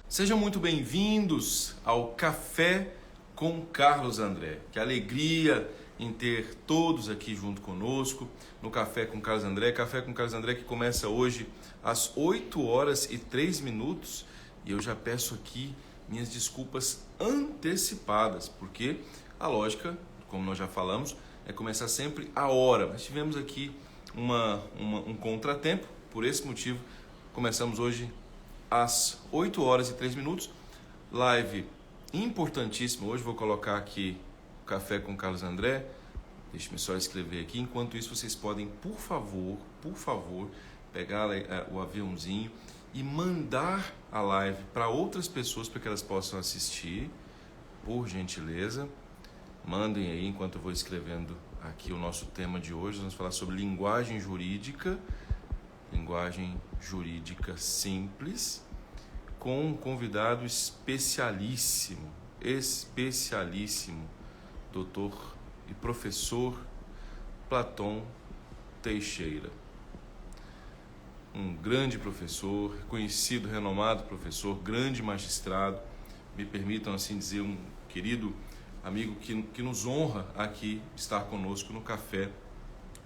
Sejam muito bem-vindos ao Café com Carlos André. Que alegria em ter todos aqui junto conosco no Café com Carlos André. Café com Carlos André que começa hoje às 8h03. E eu já peço aqui minhas desculpas antecipadas, porque a lógica, como nós já falamos, é começar sempre a hora. Mas tivemos aqui um contratempo, por esse motivo começamos hoje às 8h03, live importantíssima. Hoje vou colocar aqui o Café com Carlos André. Deixe-me só escrever aqui. Enquanto isso, vocês podem, por favor, pegar o aviãozinho e mandar a live para outras pessoas para que elas possam assistir. Por gentileza, mandem aí enquanto eu vou escrevendo aqui o nosso tema de hoje. Vamos falar sobre linguagem jurídica simples, com um convidado especialíssimo, doutor e professor Platon Teixeira. Um grande professor, reconhecido, renomado professor, grande magistrado, me permitam assim dizer, um querido amigo que nos honra aqui estar conosco no Café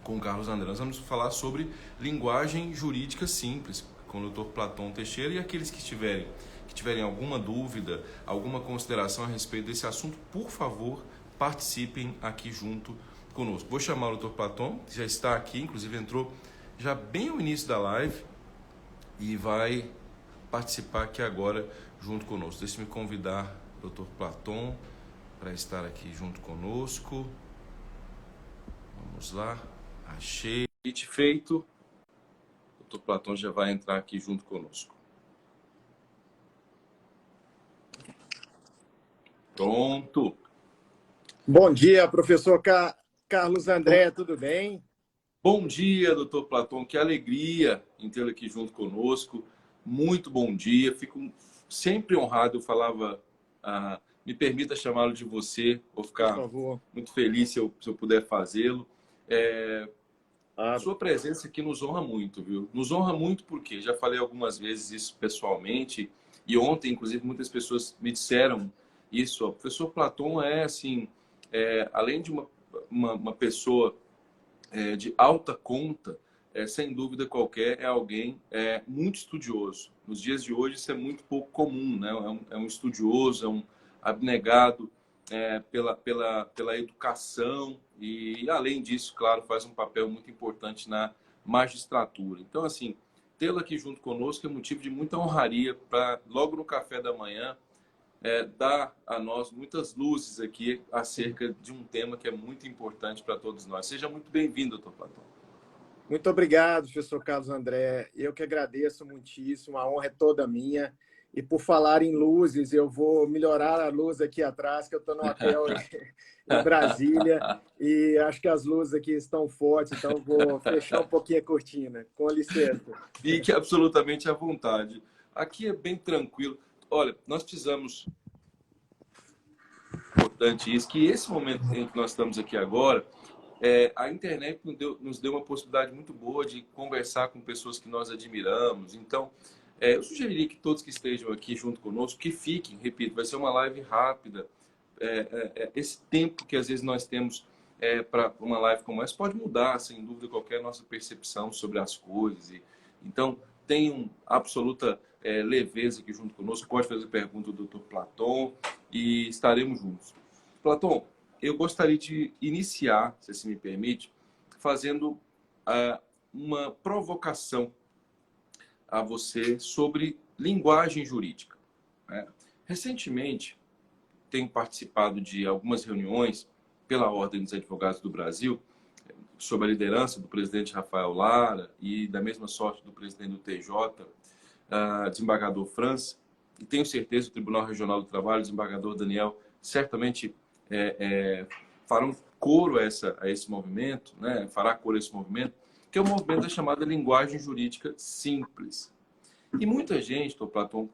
com Carlos André. Nós vamos falar sobre linguagem jurídica simples com o Dr. Platon Teixeira, e aqueles que tiverem alguma dúvida, alguma consideração a respeito desse assunto, por favor, participem aqui junto conosco. Vou chamar o Dr. Platon, que já está aqui, inclusive entrou já bem no início da live e vai participar aqui agora junto conosco. Deixe-me convidar o Dr. Platon para estar aqui junto conosco. Vamos lá. Achei. Feito. O Dr. Platon já vai entrar aqui junto conosco. Pronto. Bom dia, professor Carlos André, tudo bem? Bom dia, doutor Platon. Que alegria em tê-lo aqui junto conosco. Muito bom dia. Fico sempre honrado. Eu falava, me permita chamá-lo de você. Vou ficar muito feliz se eu puder fazê-lo. A sua presença aqui nos honra muito, viu? Nos honra muito porque já falei algumas vezes isso pessoalmente, e ontem, inclusive, muitas pessoas me disseram isso. O professor Platon é, assim, além de uma pessoa de alta conta, sem dúvida qualquer, é alguém muito estudioso. Nos dias de hoje isso é muito pouco comum, né? É um estudioso, é um abnegado pela educação e, além disso, claro, faz um papel muito importante na magistratura. Então, assim, tê-lo aqui junto conosco é motivo de muita honraria para, logo no café da manhã, dar a nós muitas luzes aqui acerca de um tema que é muito importante para todos nós. Seja muito bem-vindo, doutor Platão. Muito obrigado, professor Carlos André. Eu que agradeço muitíssimo, a honra é toda minha. E por falar em luzes, eu vou melhorar a luz aqui atrás, que eu estou no hotel em Brasília, e acho que as luzes aqui estão fortes, então vou fechar um pouquinho a cortina. Com licença. Fique absolutamente à vontade. Aqui é bem tranquilo. Olha, nós precisamos... Importante isso, que esse momento em que nós estamos aqui agora, a internet nos deu uma possibilidade muito boa de conversar com pessoas que nós admiramos. Então, eu sugeriria que todos que estejam aqui junto conosco, que fiquem, repito, vai ser uma live rápida. Esse tempo que às vezes nós temos para uma live como essa pode mudar, sem dúvida qualquer, nossa percepção sobre as coisas. Então, tenham absoluta leveza aqui junto conosco. Pode fazer pergunta do Dr. Platon e estaremos juntos. Platon, eu gostaria de iniciar, se assim me permite, fazendo uma provocação a você sobre linguagem jurídica. Recentemente, tenho participado de algumas reuniões pela Ordem dos Advogados do Brasil, sob a liderança do presidente Rafael Lara e da mesma sorte do presidente do TJ, desembargador França, e tenho certeza que o Tribunal Regional do Trabalho, o desembargador Daniel, certamente farão coro a esse movimento, né? Fará coro a esse movimento, que é o movimento da chamada linguagem jurídica simples. E muita gente, doutor Platon,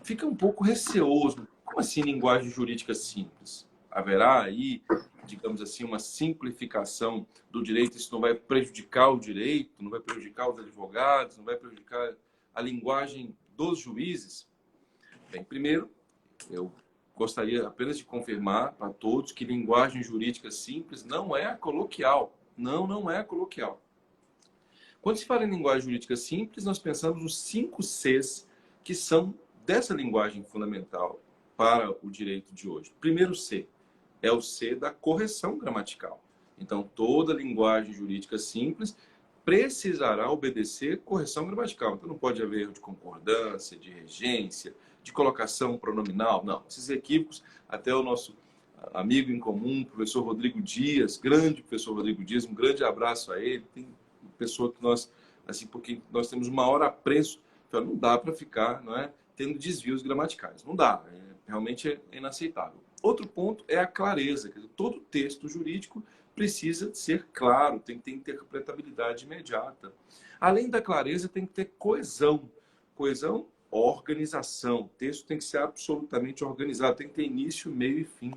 fica um pouco receoso. Como assim linguagem jurídica simples? Haverá aí, digamos assim, uma simplificação do direito? Isso não vai prejudicar o direito, não vai prejudicar os advogados, não vai prejudicar a linguagem dos juízes? Bem, primeiro, eu gostaria apenas de confirmar para todos que linguagem jurídica simples não é coloquial. Não, não é coloquial. Quando se fala em linguagem jurídica simples, nós pensamos nos 5 Cs que são dessa linguagem fundamental para o direito de hoje. Primeiro C é o C da correção gramatical. Então, toda linguagem jurídica simples precisará obedecer correção gramatical. Então, não pode haver erro de concordância, de regência, de colocação pronominal. Não, esses equívocos, até o nosso amigo em comum, professor Rodrigo Dias, grande professor Rodrigo Dias, um grande abraço a ele. Tem uma pessoa que nós, assim, porque nós temos o maior apreço, então não dá para ficar, não é, tendo desvios gramaticais. Não dá, realmente é inaceitável. Outro ponto é a clareza. Quer dizer, todo texto jurídico precisa ser claro, tem que ter interpretabilidade imediata. Além da clareza, tem que ter coesão. Coesão, organização. O texto tem que ser absolutamente organizado, tem que ter início, meio e fim.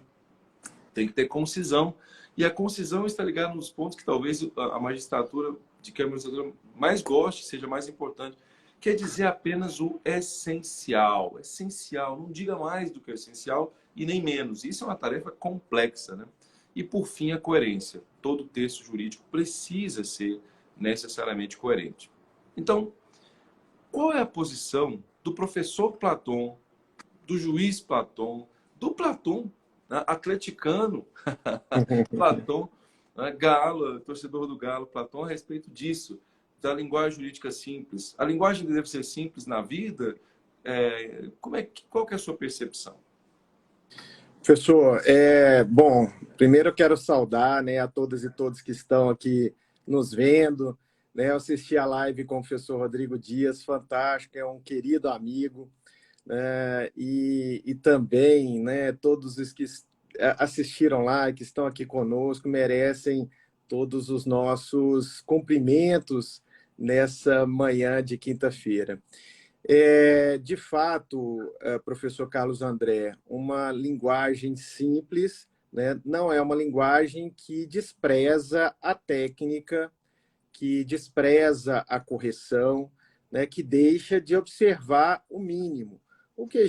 Tem que ter concisão. E a concisão está ligada nos pontos que talvez a magistratura, de que a magistratura mais goste, seja mais importante. Quer dizer apenas o essencial. Essencial, não diga mais do que o essencial e nem menos. Isso é uma tarefa complexa, né? E, por fim, a coerência. Todo texto jurídico precisa ser necessariamente coerente. Então, qual é a posição do professor Platon, do juiz Platon, do Platon, né, atleticano, Platon, né, Galo, torcedor do Galo, Platon, a respeito disso, da linguagem jurídica simples? A linguagem deve ser simples na vida? Qual que é a sua percepção? Professor, bom, primeiro eu quero saudar, né, a todas e todos que estão aqui nos vendo, né, eu assisti a live com o professor Rodrigo Dias, fantástico, é um querido amigo, né, e também, né, todos os que assistiram lá, que estão aqui conosco, merecem todos os nossos cumprimentos nessa manhã de quinta-feira. De fato, professor Carlos André, uma linguagem simples, né? Não é uma linguagem que despreza a técnica, que despreza a correção, né? Que deixa de observar o mínimo. O que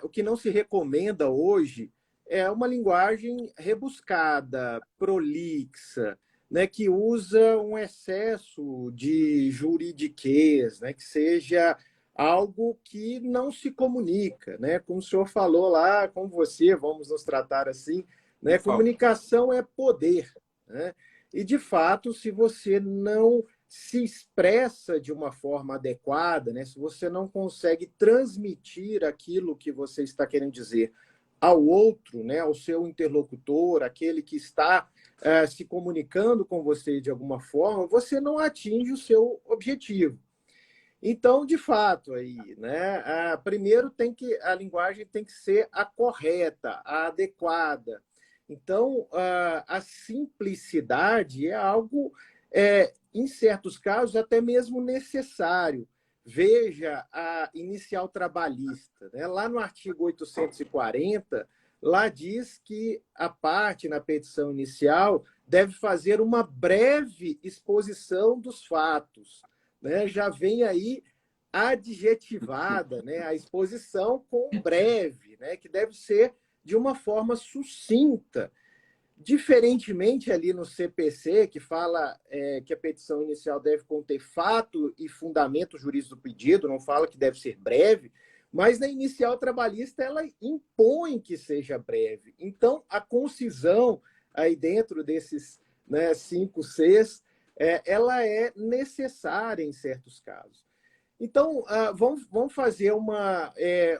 o que não se recomenda hoje é uma linguagem rebuscada, prolixa, né, que usa um excesso de juridiquês, né, que seja algo que não se comunica, né? Como o senhor falou lá, com você, vamos nos tratar assim, né? Comunicação é poder, né? E, de fato, se você não se expressa de uma forma adequada, né? Se você não consegue transmitir aquilo que você está querendo dizer ao outro, né? Ao seu interlocutor, aquele que está se comunicando com você de alguma forma, você não atinge o seu objetivo. Então, de fato, aí, né? Primeiro a linguagem tem que ser a correta, a adequada. Então, a simplicidade é algo, em certos casos, até mesmo necessário. Veja a inicial trabalhista, né? Lá no artigo 840, lá diz que a parte na petição inicial deve fazer uma breve exposição dos fatos, né? Já vem aí adjetivada, né? A exposição com breve, né? Que deve ser de uma forma sucinta. Diferentemente ali no CPC, que fala que a petição inicial deve conter fato e fundamento jurídico do pedido, não fala que deve ser breve, mas na inicial trabalhista ela impõe que seja breve. Então, a concisão aí dentro desses, né, 5 Cs, ela é necessária em certos casos. Então, vamos fazer uma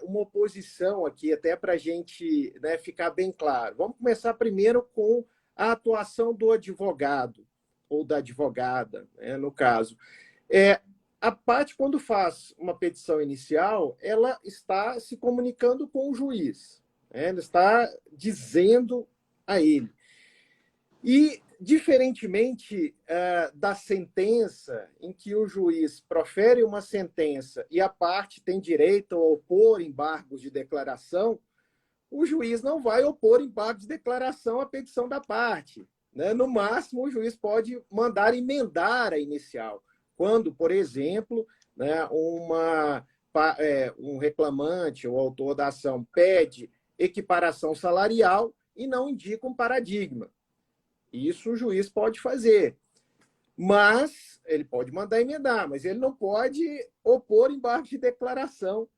oposição aqui, até para a gente, né, ficar bem claro. Vamos começar primeiro com a atuação do advogado, ou da advogada, né, no caso. A parte, quando faz uma petição inicial, ela está se comunicando com o juiz, né, ela está dizendo a ele. E, diferentemente da sentença, em que o juiz profere uma sentença e a parte tem direito a opor embargos de declaração, o juiz não vai opor embargos de declaração à petição da parte, né? No máximo, o juiz pode mandar emendar a inicial, quando, por exemplo, né, uma um reclamante ou autor da ação pede equiparação salarial e não indica um paradigma. Isso o juiz pode fazer. Mas ele pode mandar emendar, mas ele não pode opor embargo de declaração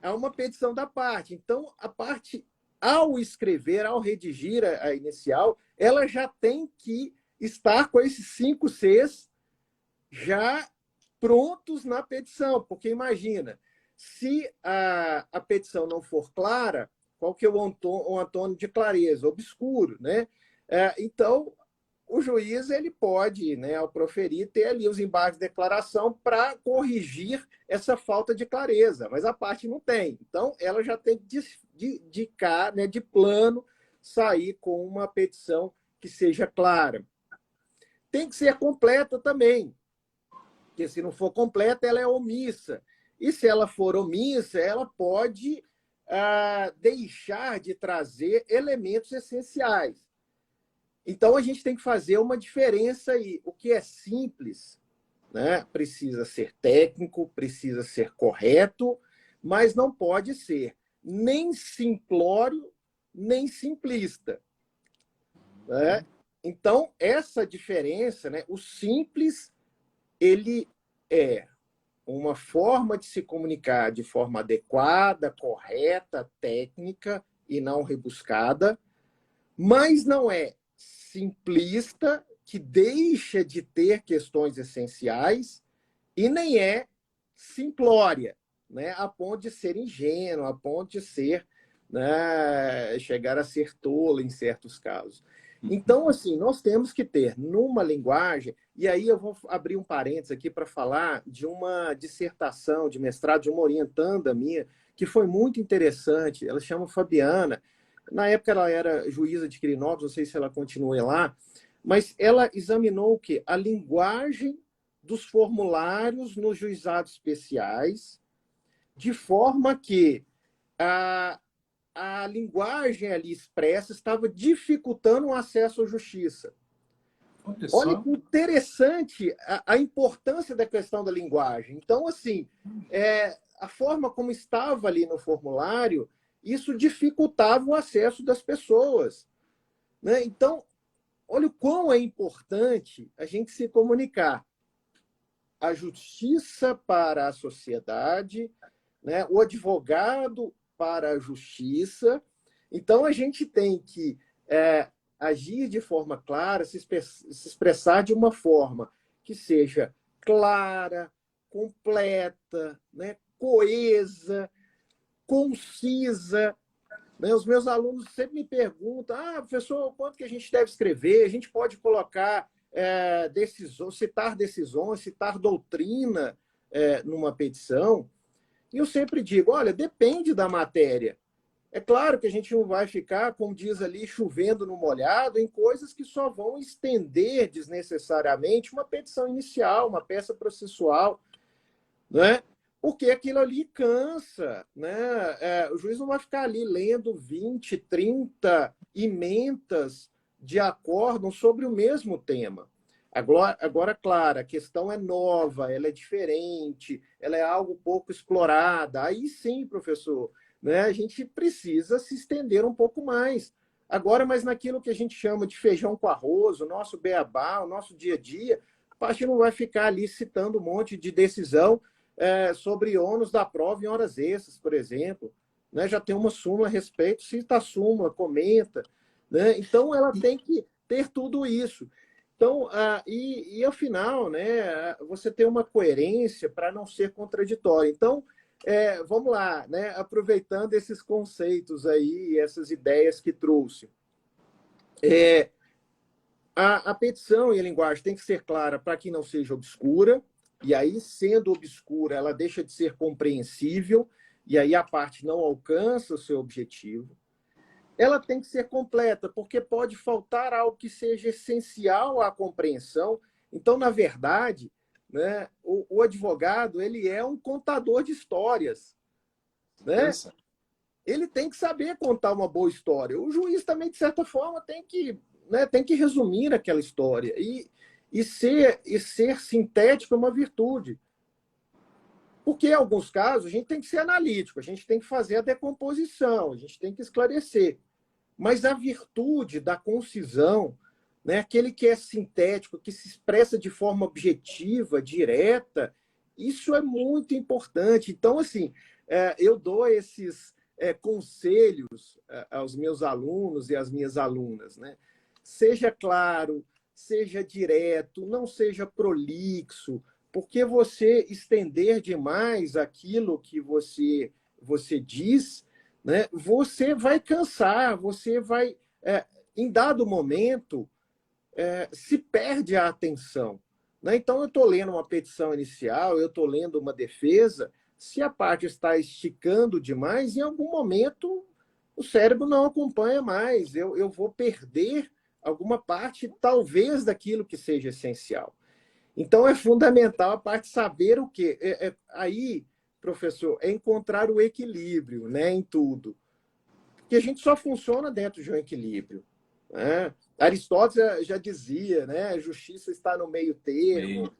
a uma petição da parte. Então, a parte, ao escrever, ao redigir a inicial, ela já tem que estar com esses 5 Cs já prontos na petição. Porque imagina, se a petição não for clara, qual que é o antônimo de clareza? Obscuro, né? Então, o juiz ele pode, né, ao proferir, ter ali os embargos de declaração para corrigir essa falta de clareza, mas a parte não tem. Então, ela já tem que indicar, né, de plano, sair com uma petição que seja clara. Tem que ser completa também, porque se não for completa, ela é omissa. E se ela for omissa, ela pode deixar de trazer elementos essenciais. Então, a gente tem que fazer uma diferença aí. O que é simples, né, precisa ser técnico, precisa ser correto, mas não pode ser nem simplório, nem simplista. Né? Então, essa diferença, né, o simples, ele é uma forma de se comunicar de forma adequada, correta, técnica e não rebuscada, mas não é simplista, que deixa de ter questões essenciais, e nem é simplória, né, a ponto de ser ingênua, a ponto de ser, né, chegar a ser tola em certos casos. Então, assim, nós temos que ter numa linguagem, e aí eu vou abrir um parênteses aqui para falar de uma dissertação de mestrado de uma orientanda minha, que foi muito interessante, ela chama Fabiana. Na época ela era juíza de Quirinópolis, não sei se ela continua lá, mas ela examinou o quê? A linguagem dos formulários nos juizados especiais, de forma que a linguagem ali expressa estava dificultando o acesso à justiça. Olha que interessante a importância da questão da linguagem. Então, assim, a forma como estava ali no formulário, isso dificultava o acesso das pessoas. Né? Então, olha o quão é importante a gente se comunicar. A justiça para a sociedade, né? O advogado para a justiça. Então, a gente tem que agir de forma clara, se expressar de uma forma que seja clara, completa, né? Coesa, concisa. Né? Os meus alunos sempre me perguntam, professor, quanto que a gente deve escrever? A gente pode colocar citar decisões, citar doutrina numa petição? E eu sempre digo, olha, depende da matéria. É claro que a gente não vai ficar, como diz ali, chovendo no molhado em coisas que só vão estender desnecessariamente uma petição inicial, uma peça processual, né? Porque aquilo ali cansa, né? O juiz não vai ficar ali lendo 20, 30 emendas de acórdão sobre o mesmo tema. Agora, claro, a questão é nova, ela é diferente, ela é algo pouco explorada. Aí sim, professor, né? A gente precisa se estender um pouco mais. Agora, mas naquilo que a gente chama de feijão com arroz, o nosso beabá, o nosso dia a dia, a gente não vai ficar ali citando um monte de decisão sobre ônus da prova em horas extras, por exemplo. Né? Já tem uma súmula a respeito, cita a súmula, comenta. Né? Então, ela tem que ter tudo isso. Então, e ao final, né, você tem uma coerência para não ser contraditório. Então, vamos lá, né, aproveitando esses conceitos aí, essas ideias que trouxe. A petição e a linguagem tem que ser clara para que não seja obscura, e aí, sendo obscura, ela deixa de ser compreensível, e aí a parte não alcança o seu objetivo. Ela tem que ser completa, porque pode faltar algo que seja essencial à compreensão. Então, na verdade, né, o advogado ele é um contador de histórias. Né? Ele tem que saber contar uma boa história. O juiz também, de certa forma, tem que resumir aquela história. E ser sintético é uma virtude. Porque, em alguns casos, a gente tem que ser analítico, a gente tem que fazer a decomposição, a gente tem que esclarecer. Mas a virtude da concisão, né, aquele que é sintético, que se expressa de forma objetiva, direta, isso é muito importante. Então, assim, eu dou esses conselhos aos meus alunos e às minhas alunas, né? Seja claro, seja direto, não seja prolixo, porque você estender demais aquilo que você diz, né, você vai cansar, você vai, em dado momento, se perde a atenção. Né? Então, eu estou lendo uma petição inicial, eu estou lendo uma defesa, se a parte está esticando demais, em algum momento o cérebro não acompanha mais, eu vou perder alguma parte, talvez, daquilo que seja essencial. Então, é fundamental a parte de saber o quê? Aí, professor, é encontrar o equilíbrio, né, em tudo. Porque a gente só funciona dentro de um equilíbrio. Né? Aristóteles já dizia, né, a justiça está no meio termo.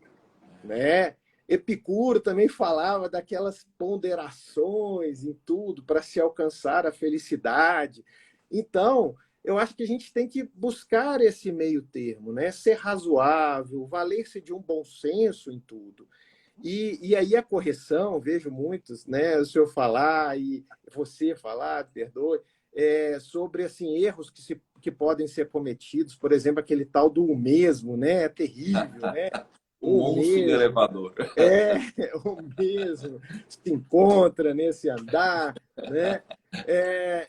Né? Epicuro também falava daquelas ponderações em tudo para se alcançar a felicidade. Então, eu acho que a gente tem que buscar esse meio termo, né? Ser razoável, valer-se de um bom senso em tudo. E aí a correção, vejo muitos, né? O senhor falar e você falar, perdoe, sobre assim, erros que podem ser cometidos, por exemplo, aquele tal do o mesmo, né? É terrível, né? O O monstro do mesmo, elevador. o mesmo se encontra nesse andar, né?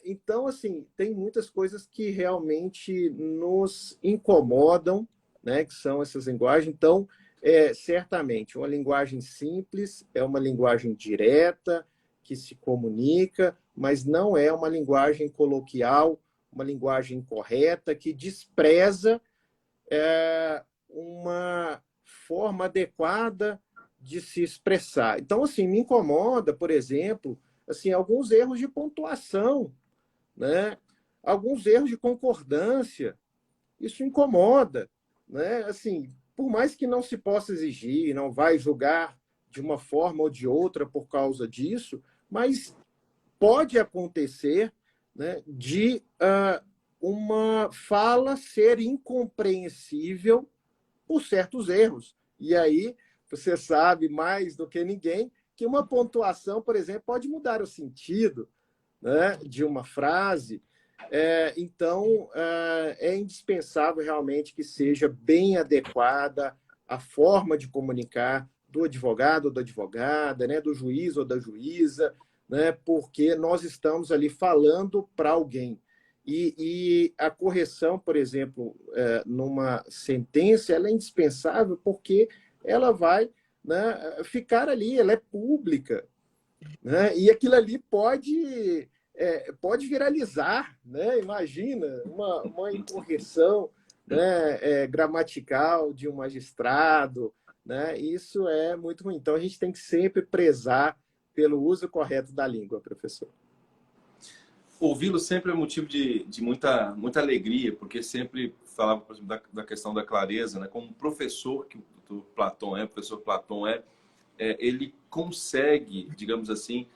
Então, assim, tem muitas coisas que realmente nos incomodam, né? Que são essas linguagens. Então, certamente, uma linguagem simples é uma linguagem direta, que se comunica, mas não é uma linguagem coloquial, uma linguagem correta, que despreza uma forma adequada de se expressar. Então, assim, me incomoda, por exemplo, assim, alguns erros de pontuação, né? Alguns erros de concordância. Isso incomoda, né? Assim, por mais que não se possa exigir, não vai julgar de uma forma ou de outra por causa disso, mas pode acontecer, né, de uma fala ser incompreensível por certos erros. E aí, você sabe mais do que ninguém que uma pontuação, por exemplo, pode mudar o sentido, né, de uma frase. Então, é indispensável realmente que seja bem adequada a forma de comunicar do advogado ou da advogada, né, do juiz ou da juíza, né, porque nós estamos ali falando para alguém. E a correção, por exemplo, numa sentença, ela é indispensável porque ela vai, né, ficar ali, ela é pública, né? E aquilo ali pode viralizar, né? Imagina uma incorreção, né, gramatical de um magistrado, né? Isso é muito ruim. Então, a gente tem que sempre prezar pelo uso correto da língua, professor. Ouvi-lo sempre é motivo de muita alegria, porque sempre falava, por exemplo, da questão da clareza, né? Como professor que o Platão o professor Platão ele consegue, digamos assim,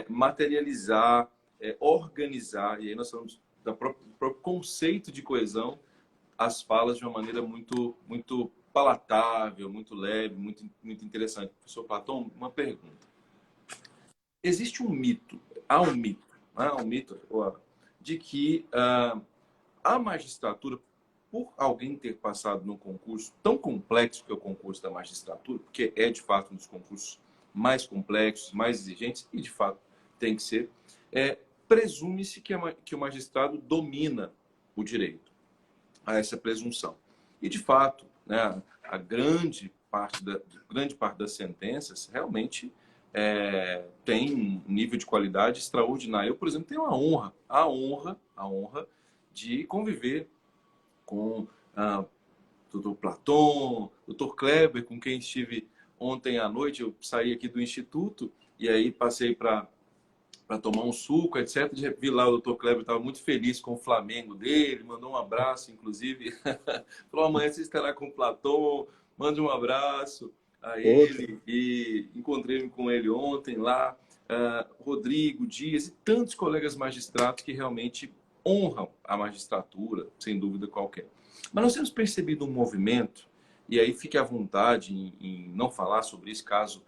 materializar, organizar, e aí nós falamos do próprio conceito de coesão, as falas de uma maneira muito palatável, muito leve, muito interessante. Professor Platão, uma pergunta. Existe um mito, há um mito de que a magistratura, por alguém ter passado num concurso tão complexo que é o concurso da magistratura, porque é de fato um dos concursos mais complexos, mais exigentes, e de fato tem que ser, presume-se que o magistrado domina o direito, a essa presunção. E de fato, né, a grande parte das sentenças realmente tem um nível de qualidade extraordinário. Eu, por exemplo, tenho a honra de conviver com Dr. Platão, Dr. Kleber, com quem estive ontem à noite. Eu saí aqui do Instituto e aí passei para tomar um suco, etc. Vi lá o Dr. Kleber estava muito feliz com o Flamengo dele, mandou um abraço, inclusive. Falou, amanhã você estará com o Platão, mande um abraço. a Outro. ele e encontrei-me com ele ontem lá, Rodrigo Dias e tantos colegas magistrados que realmente honram a magistratura, sem dúvida qualquer. Mas nós temos percebido um movimento, e aí fique à vontade em não falar sobre isso caso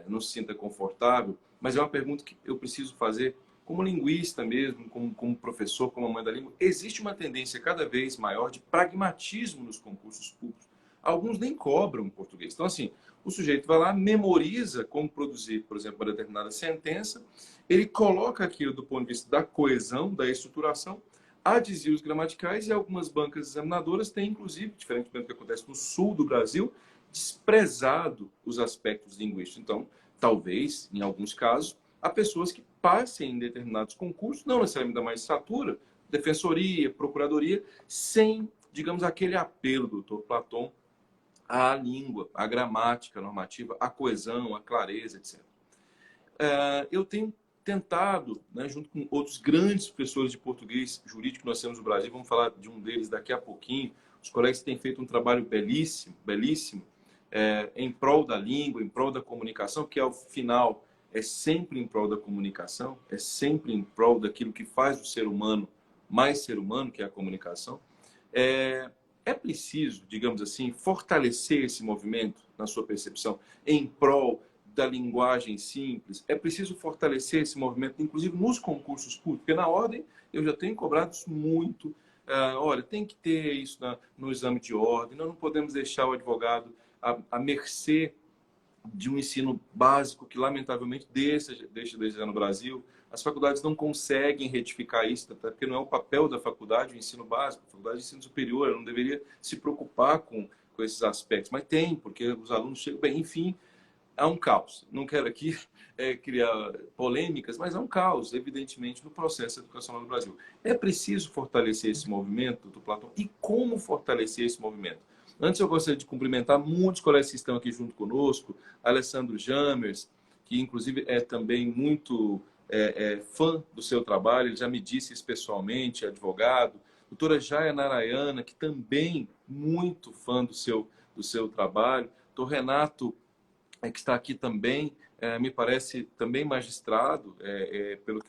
não se sinta confortável, mas é uma pergunta que eu preciso fazer como linguista mesmo, como professor, como mãe da língua. Existe uma tendência cada vez maior de pragmatismo nos concursos públicos. Alguns nem cobram português. Então, assim, o sujeito vai lá, memoriza como produzir, por exemplo, uma determinada sentença, ele coloca aquilo do ponto de vista da coesão, da estruturação, há desvios gramaticais e algumas bancas examinadoras têm, inclusive, diferentemente do que acontece no sul do Brasil, desprezado os aspectos linguísticos. Então, talvez, em alguns casos, há pessoas que passem em determinados concursos, não necessariamente da magistratura, defensoria, procuradoria, sem, digamos, aquele apelo, doutor Platão, à língua, à gramática normativa, à coesão, à clareza, etc. Eu tenho tentado, né, junto com outros grandes professores de português jurídico que nós temos no Brasil, vamos falar de um deles daqui a pouquinho, os colegas têm feito um trabalho belíssimo, belíssimo, em prol da língua, em prol da comunicação, que ao final é sempre em prol da comunicação, é sempre em prol daquilo que faz o ser humano mais ser humano, que é a comunicação. É preciso, digamos assim, fortalecer esse movimento, na sua percepção, em prol da linguagem simples. É preciso fortalecer esse movimento, inclusive nos concursos públicos, porque na ordem eu já tenho cobrado isso muito. Olha, tem que ter isso no exame de ordem, nós não podemos deixar o advogado à mercê de um ensino básico que, lamentavelmente, deixa de existir no Brasil. As faculdades não conseguem retificar isso, até porque não é o papel da faculdade o ensino básico. A faculdade de ensino superior ela não deveria se preocupar com esses aspectos, mas tem, porque os alunos chegam bem. Enfim, há um caos. Não quero aqui criar polêmicas, mas há um caos, evidentemente, no processo educacional do Brasil. É preciso fortalecer esse movimento, doutor Platão, e como fortalecer esse movimento? Antes, eu gostaria de cumprimentar muitos colegas que estão aqui junto conosco, Alessandro Jamers, que inclusive é também muito fã do seu trabalho, ele já me disse isso pessoalmente, advogado. Doutora Jaya Narayana, que também muito fã do seu trabalho. Doutor Renato, que está aqui também, me parece também magistrado, pelo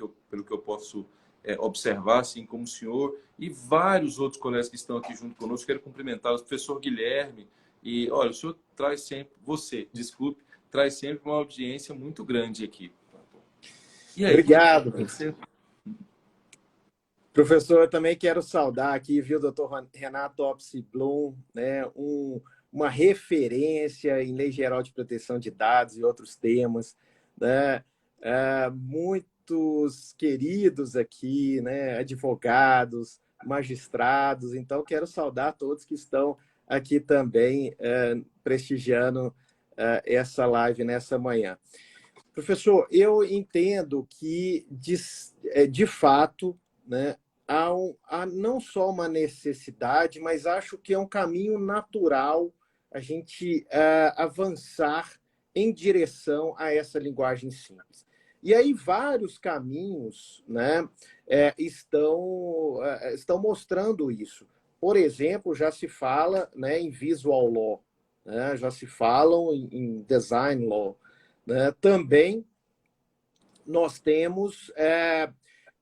que eu posso observar, assim como o senhor, e vários outros colegas que estão aqui junto conosco. Quero cumprimentá-los, professor Guilherme. E, olha, o senhor traz sempre, traz sempre uma audiência muito grande aqui. E aí, Obrigado. você... Professor, eu também quero saudar aqui, viu, doutor Renato Opsi Blum, né, uma referência em Lei Geral de Proteção de Dados e outros temas, né, muitos queridos aqui, né, advogados, magistrados, então quero saudar todos que estão aqui também prestigiando essa live nessa manhã. Professor, eu entendo que, de fato, né, há não só uma necessidade, mas acho que é um caminho natural a gente avançar em direção a essa linguagem simples. E aí vários caminhos, né, estão mostrando isso. Por exemplo, já se fala, né, em visual law, né, já se falam em design law, né? Também nós temos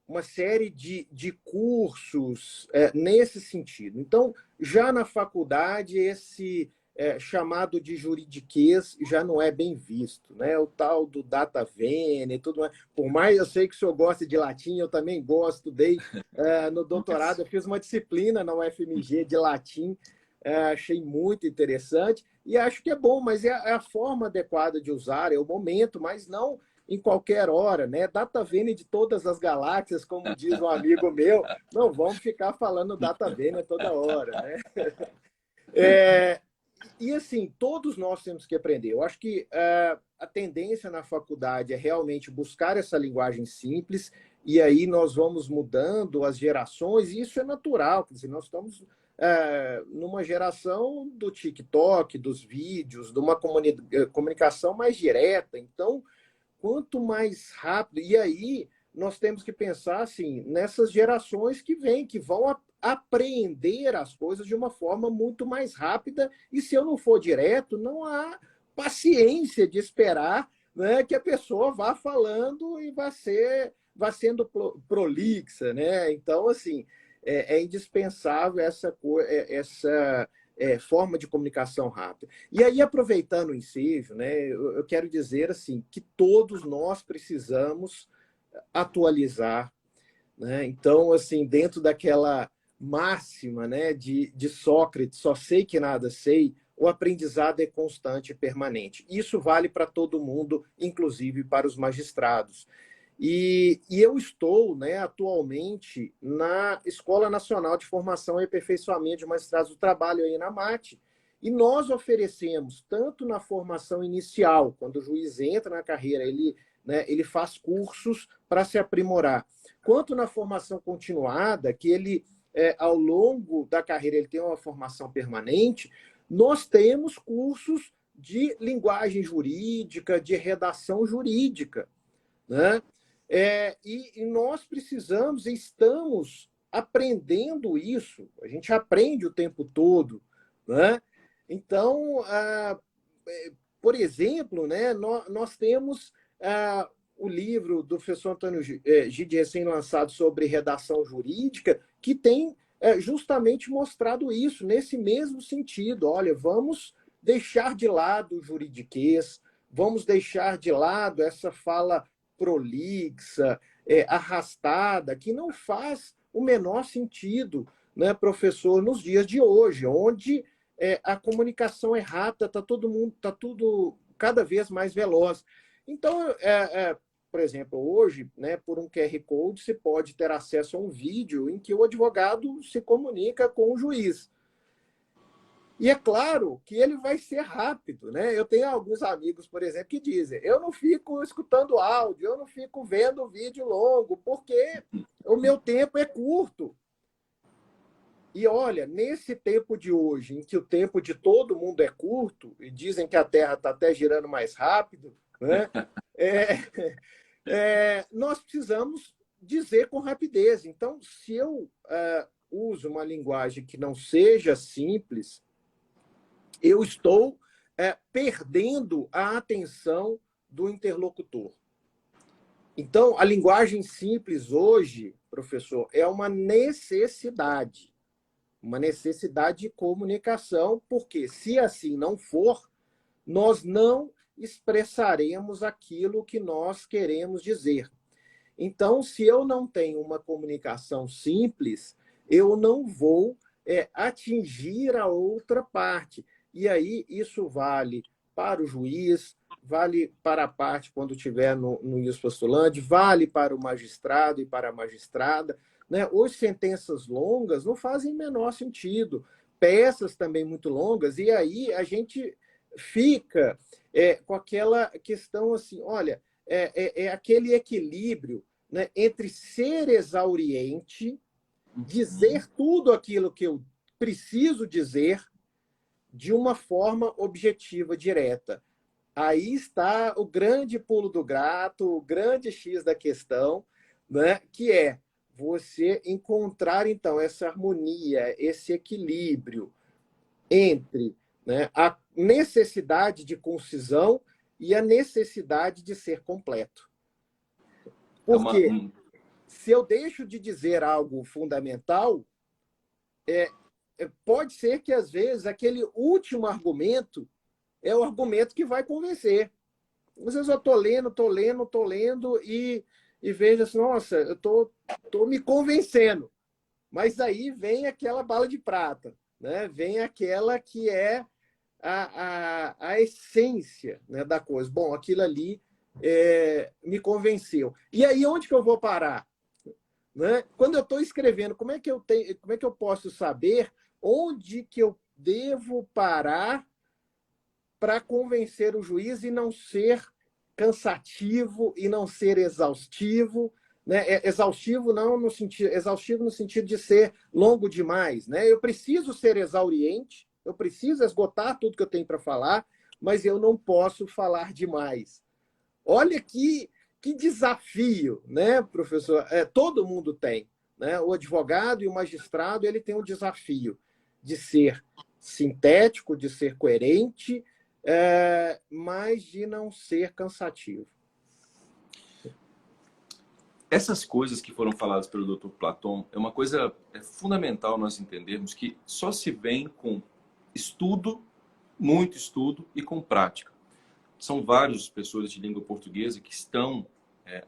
uma série de cursos nesse sentido. Então, já na faculdade, esse chamado de juridiquês já não é bem visto, né? O tal do data venia e tudo mais. Por mais eu sei que o senhor gosta de latim, eu também gosto, estudei no doutorado, eu fiz uma disciplina na UFMG de latim, achei muito interessante e acho que é bom, mas é a forma adequada de usar, é o momento, mas não em qualquer hora, né? Data venia de todas as galáxias, como diz um amigo meu, não vamos ficar falando data venia toda hora, né? E assim, todos nós temos que aprender. Eu acho que a tendência na faculdade é realmente buscar essa linguagem simples, e aí nós vamos mudando as gerações, e isso é natural. Quer dizer, nós estamos numa geração do TikTok, dos vídeos, de uma comunicação mais direta. Então, quanto mais rápido... E aí nós temos que pensar assim, nessas gerações que vêm, que vão apreender as coisas de uma forma muito mais rápida, e se eu não for direto, não há paciência de esperar, né, que a pessoa vá falando e vá sendo prolixa, né? Então, assim, é indispensável essa forma de comunicação rápida. E aí, aproveitando o ensejo, né, eu quero dizer assim que todos nós precisamos atualizar, né? Então, assim, dentro daquela máxima, né, de Sócrates, só sei que nada sei, o aprendizado é constante e permanente. Isso vale para todo mundo, inclusive para os magistrados. E eu estou, né, atualmente na Escola Nacional de Formação e Aperfeiçoamento de Magistrados do Trabalho, aí na MAT, e nós oferecemos, tanto na formação inicial, quando o juiz entra na carreira, ele faz cursos para se aprimorar, quanto na formação continuada, que ele, ao longo da carreira, ele tem uma formação permanente, nós temos cursos de linguagem jurídica, de redação jurídica, né? E nós precisamos, estamos aprendendo isso, a gente aprende o tempo todo, né? Então, por exemplo, né, nós temos o livro do professor Antônio Gide, recém-lançado, sobre redação jurídica, que tem justamente mostrado isso, nesse mesmo sentido. Olha, vamos deixar de lado o juridiquês, vamos deixar de lado essa fala prolixa, arrastada, que não faz o menor sentido, né, professor, nos dias de hoje, onde a comunicação é rápida, está todo mundo, está tudo cada vez mais veloz. Então, por exemplo, hoje, né, por um QR Code, se pode ter acesso a um vídeo em que o advogado se comunica com o juiz. E é claro que ele vai ser rápido, né? Eu tenho alguns amigos, por exemplo, que dizem: eu não fico escutando áudio, eu não fico vendo vídeo longo, porque o meu tempo é curto. E olha, nesse tempo de hoje, em que o tempo de todo mundo é curto, e dizem que a Terra está até girando mais rápido, né? Nós precisamos dizer com rapidez. Então, se eu uso uma linguagem que não seja simples, eu estou perdendo a atenção do interlocutor. Então, a linguagem simples hoje, professor, é uma necessidade de comunicação, porque se assim não for, nós não expressaremos aquilo que nós queremos dizer. Então, se eu não tenho uma comunicação simples, eu não vou atingir a outra parte. E aí, isso vale para o juiz, vale para a parte quando estiver no ius postulante, vale para o magistrado e para a magistrada, né? Hoje, sentenças longas não fazem o menor sentido, peças também muito longas, e aí a gente fica com aquela questão assim, olha, aquele equilíbrio, né, entre ser exauriente, dizer tudo aquilo que eu preciso dizer de uma forma objetiva, direta. Aí está o grande pulo do gato, o grande X da questão, né, que é você encontrar, então, essa harmonia, esse equilíbrio entre, né, a necessidade de concisão e a necessidade de ser completo. Porque se eu deixo de dizer algo fundamental, pode ser que, às vezes, aquele último argumento é o argumento que vai convencer. Às vezes eu estou lendo e vejo assim, nossa, eu estou me convencendo. Mas aí vem aquela bala de prata, né? Vem aquela que é a essência, né, da coisa. Bom, aquilo ali me convenceu. E aí, onde que eu vou parar? Né? Quando eu estou escrevendo, como é que eu posso saber onde que eu devo parar para convencer o juiz e não ser cansativo e não ser exaustivo, né? Exaustivo no sentido de ser longo demais, né? Eu preciso ser exauriente, eu preciso esgotar tudo que eu tenho para falar, mas eu não posso falar demais. Olha que desafio, né, professor? Todo mundo tem, né? O advogado e o magistrado, ele tem o desafio de ser sintético, de ser coerente, mas de não ser cansativo. Essas coisas que foram faladas pelo Dr. Platon é uma coisa fundamental nós entendermos que só se vem com estudo, muito estudo e com prática. São vários professores de língua portuguesa que estão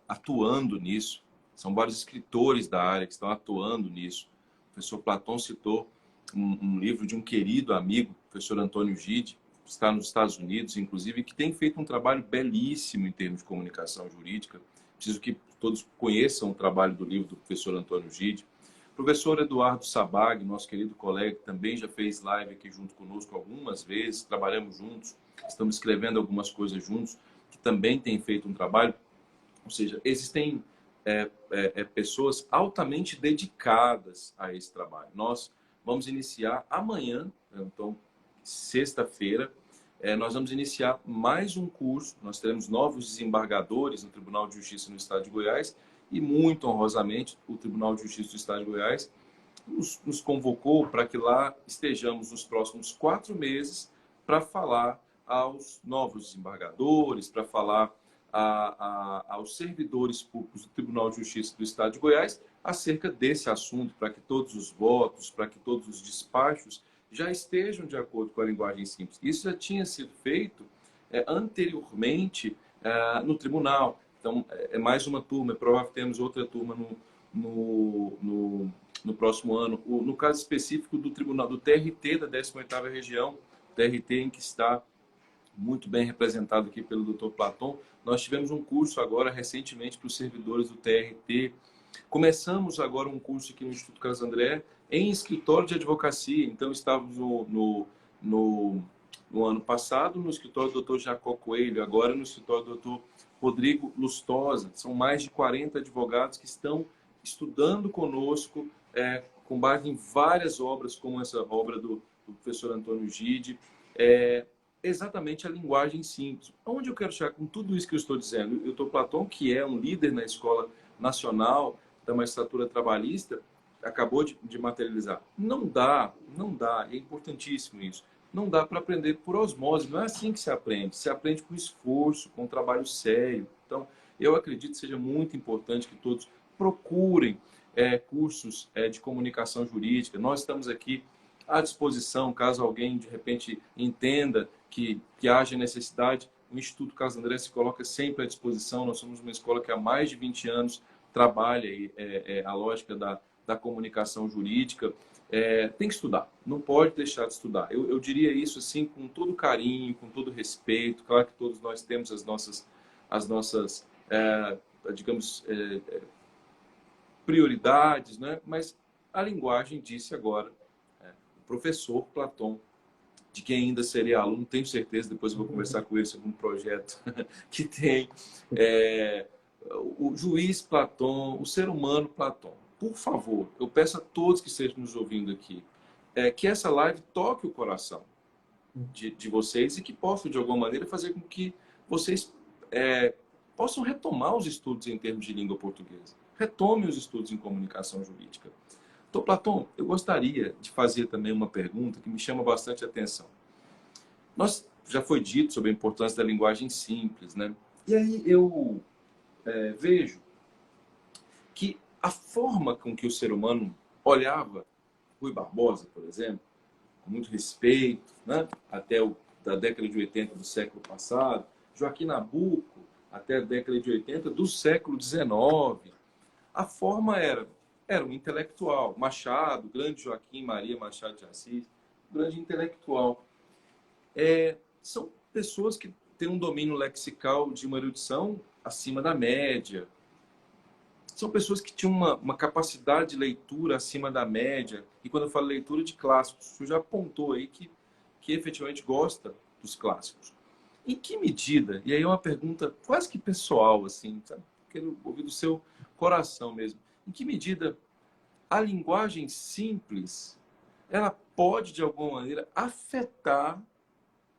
atuando nisso. São vários escritores da área que estão atuando nisso. O professor Platon citou um livro de um querido amigo, o professor Antônio Gide, que está nos Estados Unidos, inclusive, que tem feito um trabalho belíssimo em termos de comunicação jurídica. Preciso que todos conheçam o trabalho do livro do professor Antônio Gide. O professor Eduardo Sabag, nosso querido colega, que também já fez live aqui junto conosco algumas vezes, trabalhamos juntos, estamos escrevendo algumas coisas juntos, que também tem feito um trabalho. Ou seja, existem pessoas altamente dedicadas a esse trabalho. Nós vamos iniciar amanhã, então, sexta-feira, nós vamos iniciar mais um curso. Nós teremos novos desembargadores no Tribunal de Justiça no Estado de Goiás e, muito honrosamente, o Tribunal de Justiça do Estado de Goiás nos convocou para que lá estejamos nos próximos 4 meses para falar aos novos desembargadores, para falar aos servidores públicos do Tribunal de Justiça do Estado de Goiás acerca desse assunto, para que todos os votos, para que todos os despachos já estejam de acordo com a linguagem simples. Isso já tinha sido feito anteriormente no tribunal. Então, é mais uma turma, é provável que temos outra turma no próximo ano. No caso específico do tribunal, do TRT da 18ª Região, TRT em que está muito bem representado aqui pelo Dr. Platon, nós tivemos um curso agora, recentemente, para os servidores do TRT. Começamos agora um curso aqui no Instituto Carlos André, em escritório de advocacia. Então, estávamos no ano passado no escritório do Dr. Jacó Coelho, agora no escritório do Dr. Rodrigo Lustosa. São mais de 40 advogados que estão estudando conosco, com base em várias obras, como essa obra do professor Antônio Gide, exatamente a linguagem simples. Onde eu quero chegar com tudo isso que eu estou dizendo? O Dr. Platon, que é um líder na Escola Nacional da Magistratura Trabalhista, acabou de materializar. Não dá, é importantíssimo isso. Não dá para aprender por osmose, não é assim que se aprende com esforço, com trabalho sério. Então, eu acredito que seja muito importante que todos procurem cursos de comunicação jurídica. Nós estamos aqui à disposição, caso alguém, de repente, entenda que haja necessidade. O Instituto Carlos André se coloca sempre à disposição. Nós somos uma escola que há mais de 20 anos trabalha a lógica da comunicação jurídica. Tem que estudar, não pode deixar de estudar. Eu diria isso assim com todo carinho, com todo respeito. Claro que todos nós temos as nossas digamos, prioridades, né? Mas a linguagem disse agora, o professor Platon, de quem ainda serei aluno, tenho certeza, depois eu vou conversar com ele sobre um projeto que tem, o juiz Platon, o ser humano Platon. Por favor, eu peço a todos que estejam nos ouvindo aqui, que essa live toque o coração de vocês e que possam, de alguma maneira, fazer com que vocês possam retomar os estudos em termos de língua portuguesa. Retomem os estudos em comunicação jurídica. Então, Platon, eu gostaria de fazer também uma pergunta que me chama bastante atenção. Já foi dito sobre a importância da linguagem simples, né? E aí eu vejo que a forma com que o ser humano olhava Rui Barbosa, por exemplo, com muito respeito, né? Até da década de 80 do século passado, Joaquim Nabuco, até a década de 80 do século XIX, a forma era um intelectual. Machado, grande Joaquim Maria Machado de Assis, grande intelectual. São pessoas que têm um domínio lexical de uma erudição acima da média. São pessoas que tinham uma capacidade de leitura acima da média. E quando eu falo leitura de clássicos, você já apontou aí que efetivamente gosta dos clássicos. Em que medida, e aí é uma pergunta quase que pessoal, assim, sabe? Quero ouvir do seu coração mesmo. Em que medida a linguagem simples, ela pode, de alguma maneira, afetar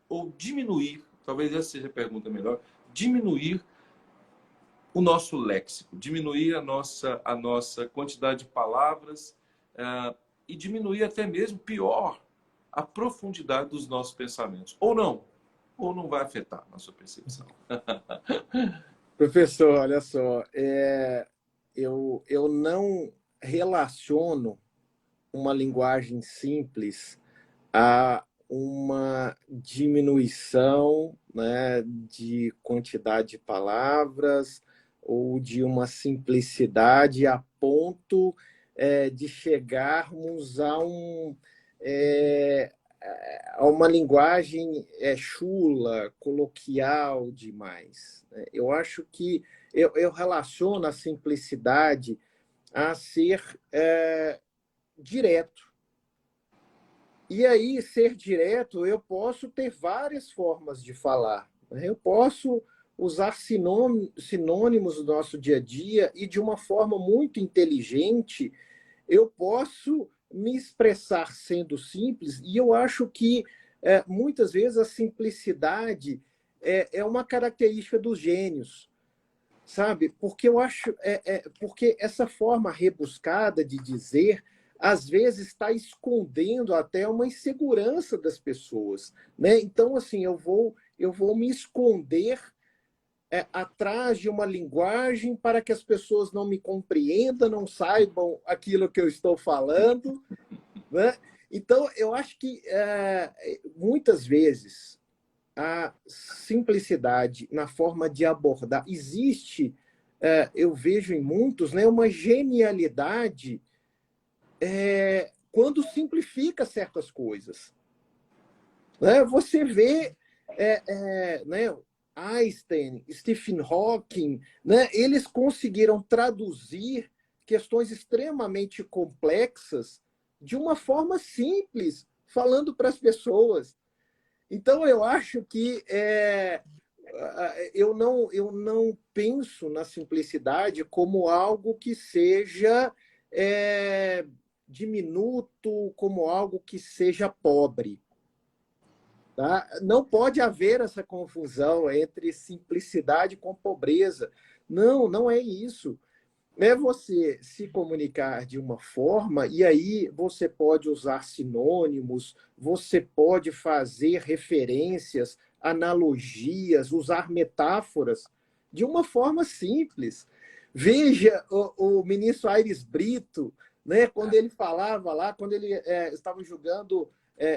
ou diminuir, talvez essa seja a pergunta melhor, diminuir o nosso léxico, diminuir a nossa quantidade de palavras e diminuir até mesmo, pior, a profundidade dos nossos pensamentos. Ou não? ou não vai afetar na sua percepção? Professor, olha só, eu não relaciono uma linguagem simples a uma diminuição, né, de quantidade de palavras ou de uma simplicidade a ponto de chegarmos é, a uma linguagem chula, coloquial demais, né? Eu acho que eu relaciono a simplicidade a ser direto. E aí, ser direto, eu posso ter várias formas de falar, né? Eu posso usar sinônimos do nosso dia a dia e, de uma forma muito inteligente, eu posso me expressar sendo simples. E eu acho que, muitas vezes, a simplicidade é uma característica dos gênios, sabe? Porque eu acho, porque essa forma rebuscada de dizer às vezes está escondendo até uma insegurança das pessoas, né? Então, assim, eu vou me esconder atrás de uma linguagem para que as pessoas não me compreendam, não saibam aquilo que eu estou falando, né? Então, eu acho que muitas vezes a simplicidade na forma de abordar. Existe, eu vejo em muitos, né, uma genialidade quando simplifica certas coisas. Né? Você vê né, Einstein, Stephen Hawking, né, eles conseguiram traduzir questões extremamente complexas de uma forma simples, falando para as pessoas. Então, eu acho que eu não penso na simplicidade como algo que seja é, diminuto, como algo que seja pobre. Tá? Não pode haver essa confusão entre simplicidade com pobreza. Não, não é isso. É você se comunicar de uma forma, e aí você pode usar sinônimos, você pode fazer referências, analogias, usar metáforas de uma forma simples. Veja o ministro Aires Brito, né, quando ele falava lá, quando ele estava julgando,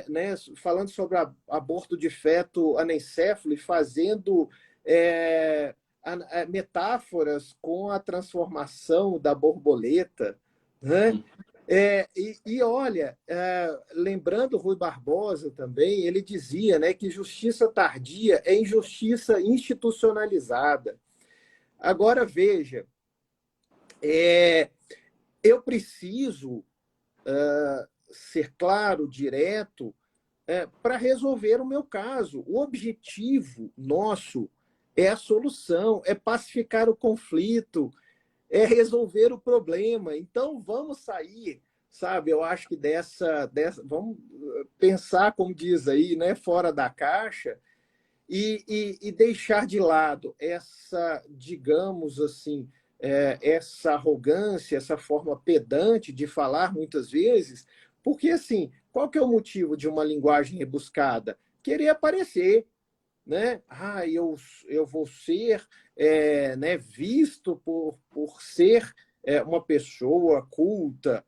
né, falando sobre aborto de feto anencefalo e fazendo. Metáforas com a transformação da borboleta, né? E olha, lembrando Rui Barbosa também, ele dizia, né, que justiça tardia é injustiça institucionalizada. Agora, veja, eu preciso ser claro, direto, para resolver o meu caso. O objetivo nosso é a solução, é pacificar o conflito, é resolver o problema. Então, vamos sair, sabe? Eu acho que vamos pensar, como diz aí, né, fora da caixa e deixar de lado essa, digamos assim, essa arrogância, essa forma pedante de falar muitas vezes, porque assim, qual que é o motivo de uma linguagem rebuscada? Querer aparecer, né? Eu vou ser né, visto por ser uma pessoa culta.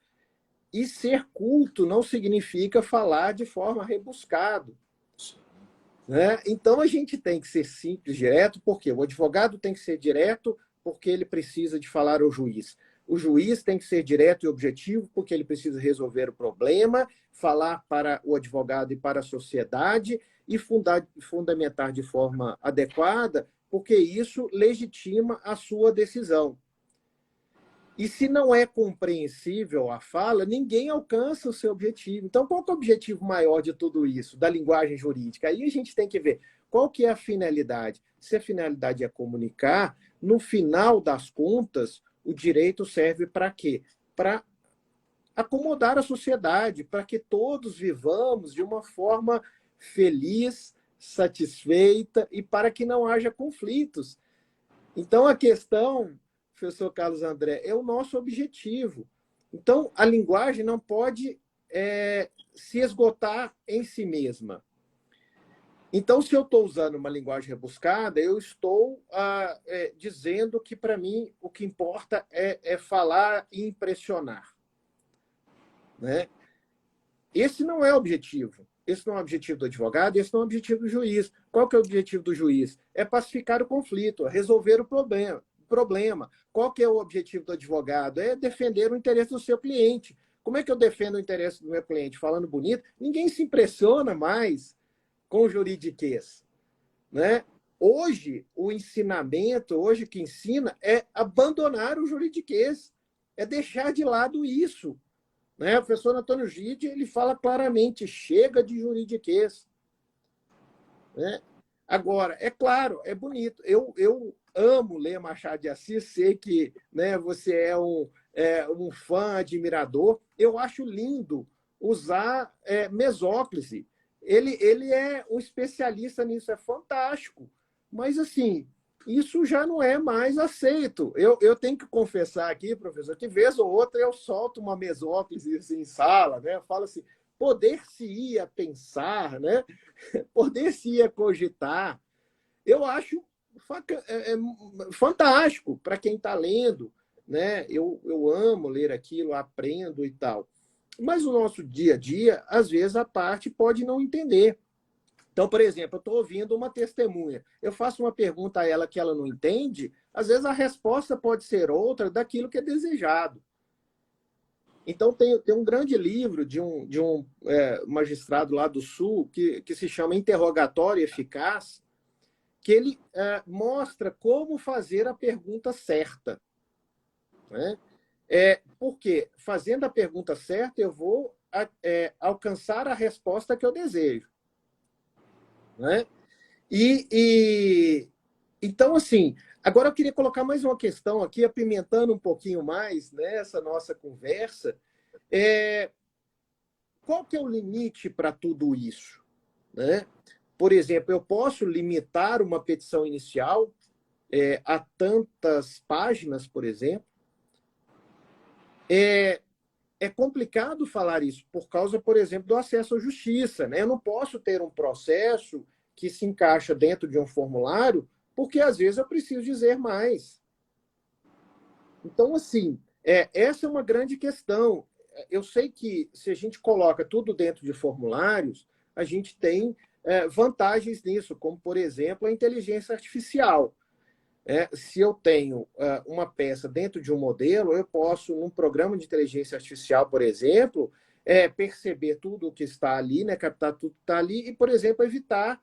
E ser culto não significa falar de forma rebuscada. Né? Então, a gente tem que ser simples, direto, porque o advogado tem que ser direto, porque ele precisa de falar ao juiz. O juiz tem que ser direto e objetivo, porque ele precisa resolver o problema, falar para o advogado e para a sociedade e fundamentar de forma adequada, porque isso legitima a sua decisão. E se não é compreensível a fala, ninguém alcança o seu objetivo. Então, qual que é o objetivo maior de tudo isso, da linguagem jurídica? Aí a gente tem que ver qual que é a finalidade. Se a finalidade é comunicar, no final das contas, o direito serve para quê? Para acomodar a sociedade, para que todos vivamos de uma forma feliz, satisfeita e para que não haja conflitos. Então, a questão, professor Carlos André, é o nosso objetivo. Então, a linguagem não pode se esgotar em si mesma. Então, se eu estou usando uma linguagem rebuscada, eu estou dizendo que, para mim, o que importa é falar e impressionar, né? Esse não é o objetivo. Esse não é o objetivo do advogado, esse não é o objetivo do juiz. Qual que é o objetivo do juiz? É pacificar o conflito, é resolver o problema. Qual que é o objetivo do advogado? É defender o interesse do seu cliente. Como é que eu defendo o interesse do meu cliente? Falando bonito, ninguém se impressiona mais com o juridiquês, né? Hoje, o ensinamento, hoje que ensina, é abandonar o juridiquês, é deixar de lado isso, né? O professor Antônio Gide, ele fala claramente, chega de juridiquês, né? Agora, é claro, é bonito. Eu amo ler Machado de Assis, sei que, né, você é um fã, admirador. Eu acho lindo usar mesóclise. Ele é um especialista nisso, é fantástico. Mas, assim, isso já não é mais aceito. Eu tenho que confessar aqui, professor, que vez ou outra eu solto uma mesóclise assim, em sala, né? Eu falo assim, poder-se-ia pensar, né? Poder-se-ia cogitar. Eu acho fantástico para quem está lendo, né? Eu amo ler aquilo, aprendo e tal. Mas o nosso dia a dia, às vezes, a parte pode não entender. Então, por exemplo, eu estou ouvindo uma testemunha, eu faço uma pergunta a ela que ela não entende, às vezes a resposta pode ser outra daquilo que é desejado. Então, tem um grande livro de um magistrado lá do Sul que se chama Interrogatório Eficaz, que ele mostra como fazer a pergunta certa, né? Porque, fazendo a pergunta certa, eu vou alcançar a resposta que eu desejo, né? Então, assim, agora eu queria colocar mais uma questão aqui, apimentando um pouquinho mais, né, essa nossa conversa. Qual que é o limite para tudo isso, né? Por exemplo, eu posso limitar uma petição inicial a tantas páginas, por exemplo. É complicado falar isso por causa, por exemplo, do acesso à justiça, né? Eu não posso ter um processo que se encaixa dentro de um formulário, porque às vezes eu preciso dizer mais. Então, assim, essa é uma grande questão. Eu sei que se a gente coloca tudo dentro de formulários, a gente tem vantagens nisso, como, por exemplo, a inteligência artificial. Se eu tenho uma peça dentro de um modelo, eu posso, num programa de inteligência artificial, por exemplo, perceber tudo o que está ali, né, captar tudo que está ali e, por exemplo, evitar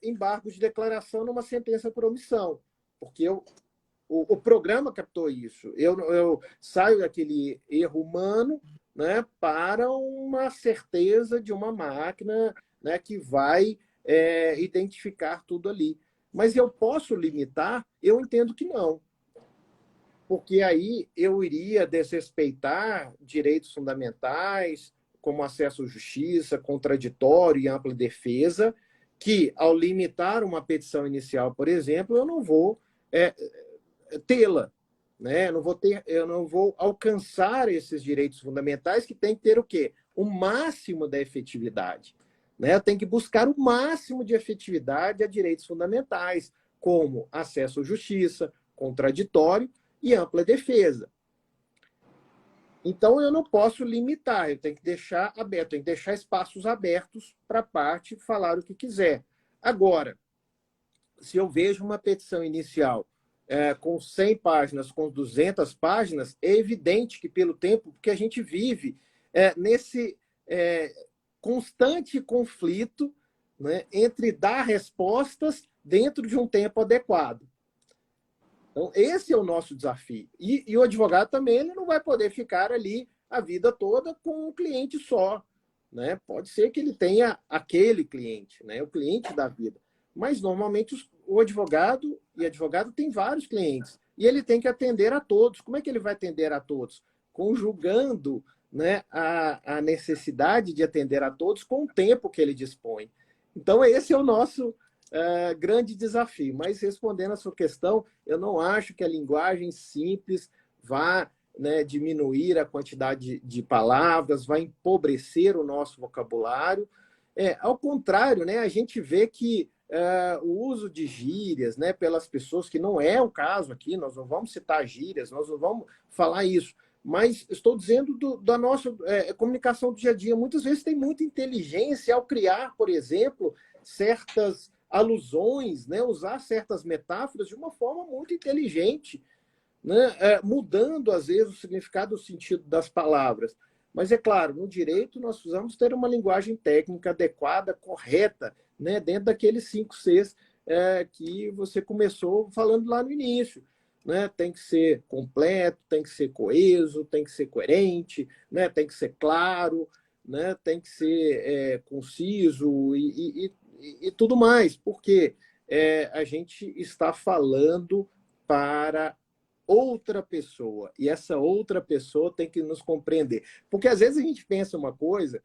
embargos de declaração numa sentença por omissão. Porque o programa captou isso. Eu saio daquele erro humano, né, para uma certeza de uma máquina, né, que vai identificar tudo ali. Mas eu posso limitar? Eu entendo que não. Porque aí eu iria desrespeitar direitos fundamentais, como acesso à justiça, contraditório e ampla defesa, que, ao limitar uma petição inicial, por exemplo, eu não vou tê-la, né? Eu não vou alcançar esses direitos fundamentais que tem que ter o quê? O máximo da efetividade, né? Tem que buscar o máximo de efetividade a direitos fundamentais, como acesso à justiça, contraditório e ampla defesa. Então, eu não posso limitar, eu tenho que deixar aberto, tenho que deixar espaços abertos para a parte falar o que quiser. Agora, se eu vejo uma petição inicial com 100 páginas, com 200 páginas, é evidente que, pelo tempo que a gente vive nesse constante conflito, né, entre dar respostas dentro de um tempo adequado. Então, esse é o nosso desafio. E o advogado também ele não vai poder ficar ali a vida toda com um cliente só, né? Pode ser que ele tenha aquele cliente, né? O cliente da vida. Mas, normalmente, o advogado e advogado tem vários clientes. E ele tem que atender a todos. Como é que ele vai atender a todos? Conjugando, né, a necessidade de atender a todos com o tempo que ele dispõe. Então, esse é o nosso grande desafio. Mas, respondendo a sua questão, eu não acho que a linguagem simples vá, né, diminuir a quantidade de palavras, vai empobrecer o nosso vocabulário. Ao contrário, né, a gente vê que o uso de gírias, né, pelas pessoas, que não é o caso aqui, nós não vamos citar gírias, nós não vamos falar isso, mas estou dizendo da nossa comunicação do dia a dia. Muitas vezes tem muita inteligência ao criar, por exemplo, certas alusões, né, usar certas metáforas de uma forma muito inteligente, né, mudando, às vezes, o significado, o sentido das palavras. Mas, é claro, no direito nós precisamos ter uma linguagem técnica adequada, correta, né, dentro daqueles 5 Cs que você começou falando lá no início. Né? Tem que ser completo, tem que ser coeso, tem que ser coerente, né? Tem que ser claro, né? Tem que ser conciso e tudo mais, porque a gente está falando para outra pessoa, e essa outra pessoa tem que nos compreender. Porque às vezes a gente pensa uma coisa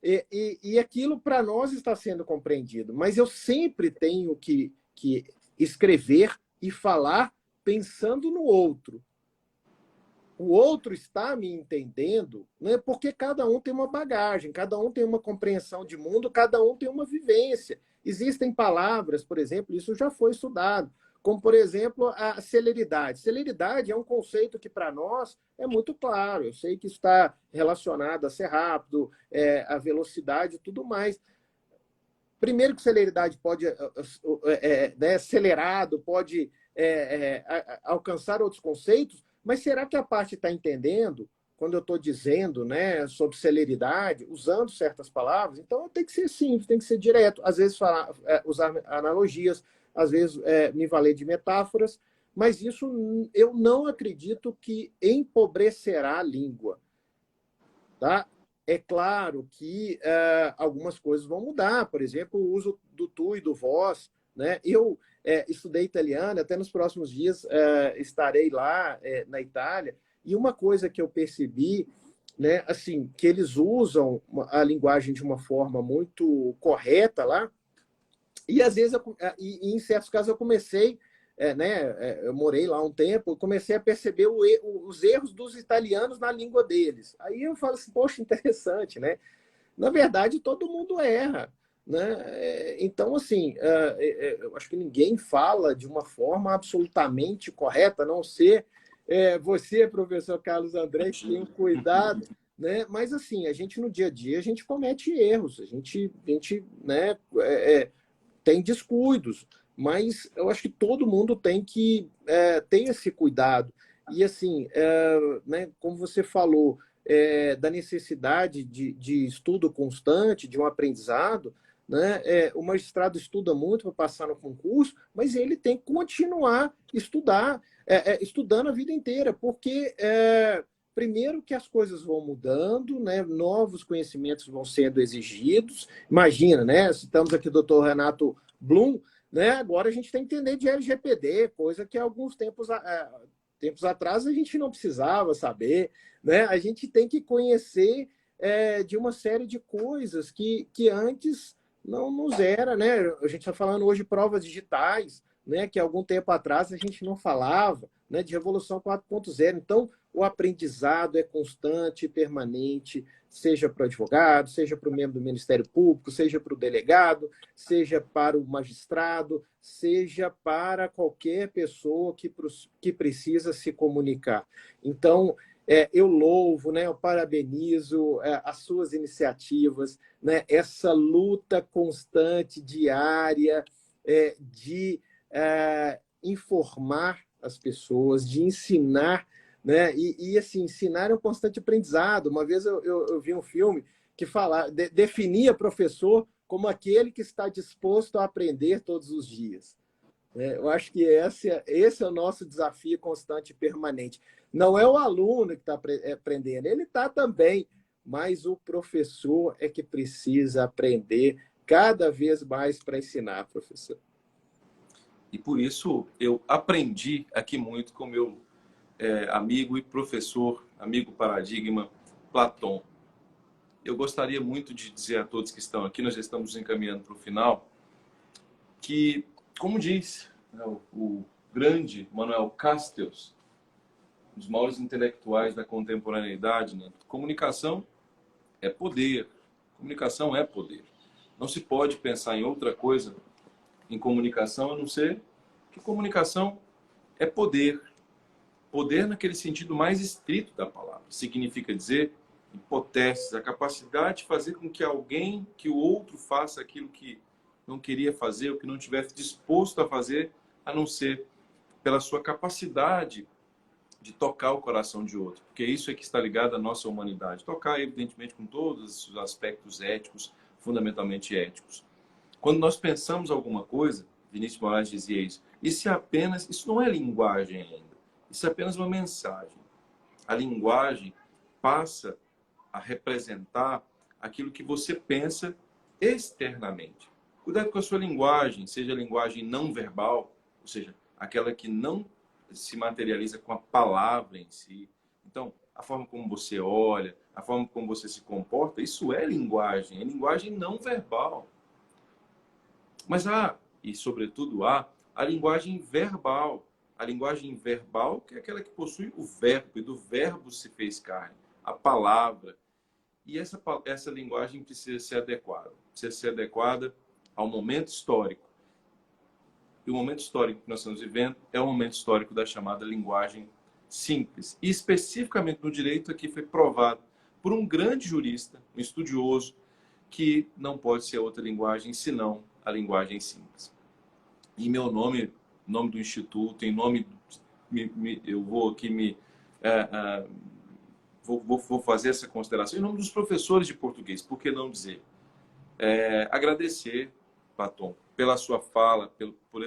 e aquilo para nós está sendo compreendido, mas eu sempre tenho que escrever e falar pensando no outro. O outro está me entendendo, né? Porque cada um tem uma bagagem, cada um tem uma compreensão de mundo, cada um tem uma vivência. Existem palavras, por exemplo, isso já foi estudado, como, por exemplo, a celeridade. Celeridade é um conceito que, para nós, é muito claro. Eu sei que está relacionado a ser rápido, a velocidade e tudo mais. Primeiro que celeridade pode acelerado, pode alcançar outros conceitos, mas será que a parte está entendendo quando eu estou dizendo, né, sobre celeridade, usando certas palavras? Então tem que ser simples, tem que ser direto. Às vezes usar analogias, às vezes me valer de metáforas, mas isso eu não acredito que empobrecerá a língua. Tá? É claro que algumas coisas vão mudar, por exemplo, o uso do tu e do vós. Né? Eu estudei italiano, até nos próximos dias estarei lá na Itália, e uma coisa que eu percebi, né, assim, que eles usam a linguagem de uma forma muito correta lá, e às vezes, em certos casos, eu comecei, né, eu morei lá um tempo, eu comecei a perceber os erros dos italianos na língua deles. Aí eu falo assim, poxa, interessante, né? Na verdade, todo mundo erra. Né? Então, assim, eu acho que ninguém fala de uma forma absolutamente correta, a não ser você, professor Carlos André, que tem um cuidado, né? Mas, assim, a gente no dia a dia, a gente comete erros, a gente né, tem descuidos, mas eu acho que todo mundo tem que ter esse cuidado. E, assim, né, como você falou, da necessidade de estudo constante, de um aprendizado, né? O magistrado estuda muito para passar no concurso, mas ele tem que continuar estudando a vida inteira, porque primeiro que as coisas vão mudando, né? Novos conhecimentos vão sendo exigidos. Imagina, né? Citamos aqui o doutor Renato Blum, né? Agora a gente tem que entender de LGPD, coisa que há alguns tempos atrás a gente não precisava saber, né? A gente tem que conhecer de uma série de coisas que antes não nos era, né? A gente está falando hoje de provas digitais, né? Que algum tempo atrás a gente não falava, né? De Revolução 4.0. Então, o aprendizado é constante e permanente, seja para o advogado, seja para o membro do Ministério Público, seja para o delegado, seja para o magistrado, seja para qualquer pessoa que precisa se comunicar. Então, eu louvo, né, eu parabenizo as suas iniciativas, né, essa luta constante, diária, de informar as pessoas, de ensinar, né? Assim, ensinar é um constante aprendizado. Uma vez eu vi um filme que definia professor como aquele que está disposto a aprender todos os dias. Eu acho que esse é o nosso desafio constante e permanente. Não é o aluno que está aprendendo, ele está também, mas o professor é que precisa aprender cada vez mais para ensinar, professor. E por isso eu aprendi aqui muito com meu amigo e professor, amigo paradigma, Platão. Eu gostaria muito de dizer a todos que estão aqui, nós já estamos encaminhando para o final, que, como diz o grande Manuel Castells, um dos maiores intelectuais da contemporaneidade, né? Comunicação é poder. Comunicação é poder. Não se pode pensar em outra coisa em comunicação, a não ser que comunicação é poder. Poder naquele sentido mais estrito da palavra. Significa dizer, hipóteses, a capacidade de fazer com que alguém, que o outro faça aquilo que não queria fazer, ou que não estivesse disposto a fazer, a não ser pela sua capacidade de tocar o coração de outro. Porque isso é que está ligado à nossa humanidade. Tocar, evidentemente, com todos os aspectos éticos, fundamentalmente éticos. Quando nós pensamos alguma coisa, Vinícius Moraes dizia isso não é linguagem ainda, isso é apenas uma mensagem. A linguagem passa a representar aquilo que você pensa externamente. Cuidado com a sua linguagem, seja a linguagem não verbal, ou seja, aquela que não se materializa com a palavra em si. Então, a forma como você olha, a forma como você se comporta, isso é linguagem não verbal. Mas e sobretudo a linguagem verbal. A linguagem verbal, que é aquela que possui o verbo, e do verbo se fez carne, a palavra. E essa linguagem precisa ser adequada ao momento histórico. E o momento histórico que nós estamos vivendo é o momento histórico da chamada linguagem simples. E especificamente no direito, aqui foi provado por um grande jurista, um estudioso, que não pode ser outra linguagem senão a linguagem simples. Em meu nome, nome do Instituto, em nome... eu vou aqui vou fazer essa consideração em nome dos professores de português, por que não dizer? Agradecer, Batom, pela sua fala, por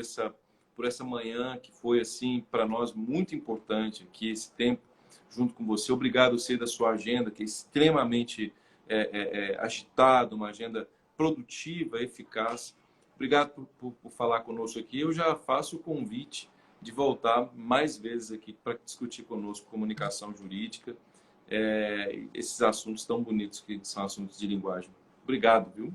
essa manhã que foi, assim, para nós muito importante aqui, esse tempo junto com você. Obrigado, eu sei da sua agenda, que é extremamente agitada, uma agenda produtiva, eficaz. Obrigado por falar conosco aqui. Eu já faço o convite de voltar mais vezes aqui para discutir conosco comunicação jurídica, esses assuntos tão bonitos que são assuntos de linguagem. Obrigado, viu?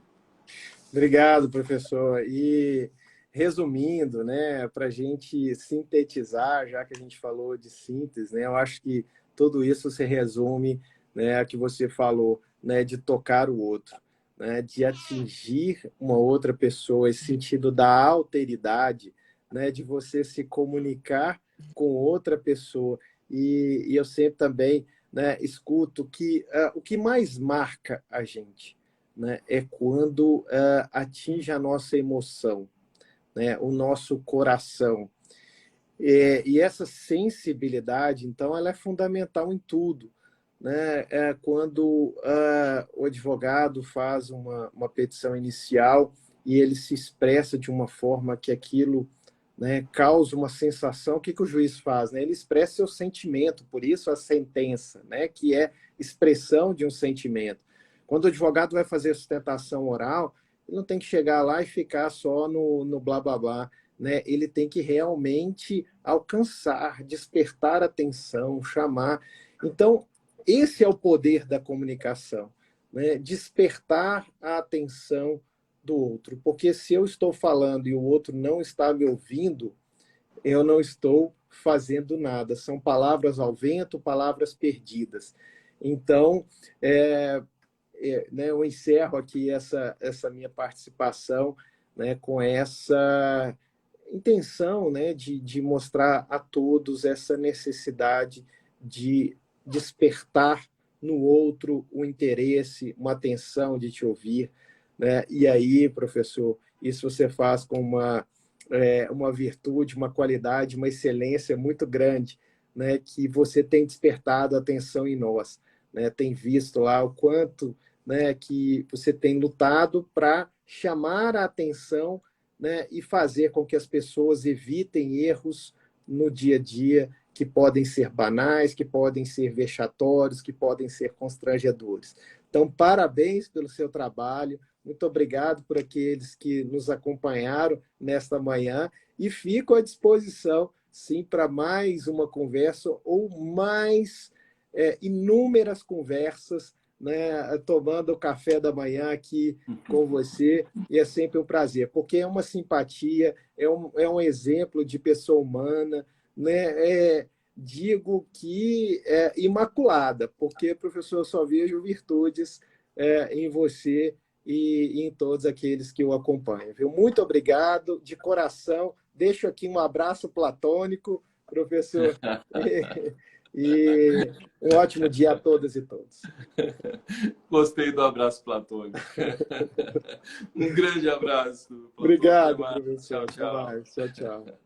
Obrigado, professor. E resumindo, né, para a gente sintetizar, já que a gente falou de síntese, né, eu acho que tudo isso se resume, né, a que você falou, né, de tocar o outro, né, de atingir uma outra pessoa, esse sentido da alteridade, né, de você se comunicar com outra pessoa. E eu sempre também, né, escuto que o que mais marca a gente, né, é quando atinge a nossa emoção, né, o nosso coração. E essa sensibilidade, então, ela é fundamental em tudo. Né? Quando o advogado faz uma petição inicial e ele se expressa de uma forma que aquilo, né, causa uma sensação, o que o juiz faz? Né? Ele expressa seu sentimento, por isso a sentença, né, que é expressão de um sentimento. Quando o advogado vai fazer sustentação oral, ele não tem que chegar lá e ficar só no blá blá blá, né? Ele tem que realmente alcançar, despertar atenção, chamar. Então, esse é o poder da comunicação, né? Despertar a atenção do outro. Porque se eu estou falando e o outro não está me ouvindo, eu não estou fazendo nada. São palavras ao vento, palavras perdidas. Então, né, eu encerro aqui essa minha participação, né, com essa intenção, né, de mostrar a todos essa necessidade de despertar no outro o interesse, uma atenção de te ouvir, né? E aí, professor, isso você faz com uma virtude, uma qualidade, uma excelência muito grande, né, que você tem despertado a atenção em nós, né? Tem visto lá o quanto, né, que você tem lutado para chamar a atenção, né, e fazer com que as pessoas evitem erros no dia a dia que podem ser banais, que podem ser vexatórios, que podem ser constrangedores. Então, parabéns pelo seu trabalho, muito obrigado por aqueles que nos acompanharam nesta manhã e fico à disposição, sim, para mais uma conversa ou mais inúmeras conversas, né, tomando o café da manhã aqui com você, e é sempre um prazer, porque é uma simpatia, é um exemplo de pessoa humana, né? Digo que é imaculada, porque, professor, eu só vejo virtudes em você, e em todos aqueles que o acompanham. Viu? Muito obrigado, de coração. Deixo aqui um abraço platônico, professor, e um ótimo dia a todas e todos. Gostei do abraço platônico. Um grande abraço. Obrigado, Platônico. professor. Tchau, tchau. Tchau, tchau.